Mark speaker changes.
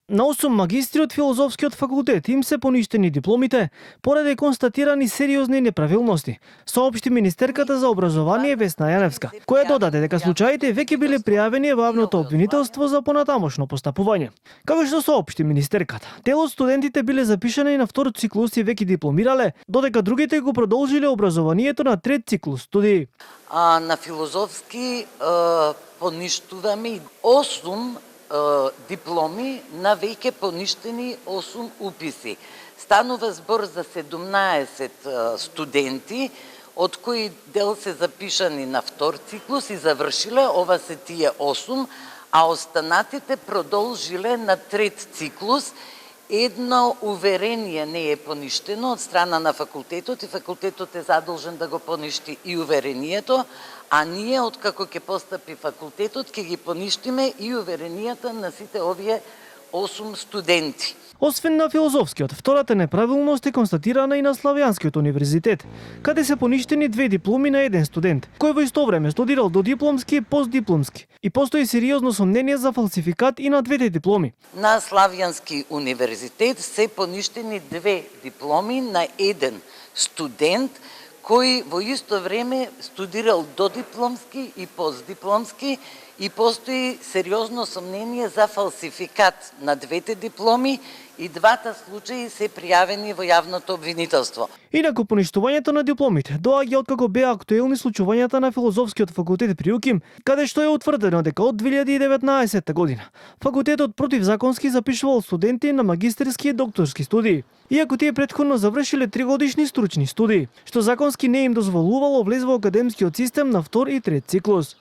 Speaker 1: На 8 магистри од филозофскиот факултет им се поништени дипломите поради констатирани сериозни неправилности, соопшти министерката за образование Весна Јаневска, која додаде дека случаите веќе биле пријавени во јавното обвинителство за понатамошно постапување. Како што соопшти министерката, дел од студентите биле запишани на втор циклус и веќе дипломирале, додека другите го продолжиле образованието на трет циклус студии.
Speaker 2: На филозофски поништуваме 8 дипломи на веќе поништени 8 уписи. Станува збор за 17 студенти, од кои дел се запишани на втор циклус и завршиле, ова се тие 8, а останатите продолжиле на трет циклус. Едно уверение не е поништено од страна на факултетот и факултетот е задолжен да го поништи и уверението, а ние, откако ќе постапи факултетот, ќе ги поништиме и уверенијата на сите овие 8 студенти.
Speaker 1: Освен на филозофскиот, втората неправилност е констатирана и на Славјанскиот универзитет, каде се поништени 2 дипломи на еден студент, кој во исто време студирал додипломски и постдипломски. И постои сериозно сомнение за фалсификат и на двете дипломи.
Speaker 2: На Славјански универзитет се поништени 2 дипломи на еден студент, кој во исто време студирал додипломски и постдипломски, и постои сериозно сомнение за фалсификат на двете дипломи и двата случаи се пријавени во јавното обвинителство.
Speaker 1: Инаку поништувањето на дипломите доаѓа откако беа актуелни случувањата на филозофскиот факултет при УКИМ, каде што е утврдено дека од 2019 година факултетот противзаконски запишувал студенти на магистерски и докторски студии, иако тие претходно завршиле 3-годишни стручни студии, што законски не им дозволувало влез во академскиот систем на втор и трет циклус.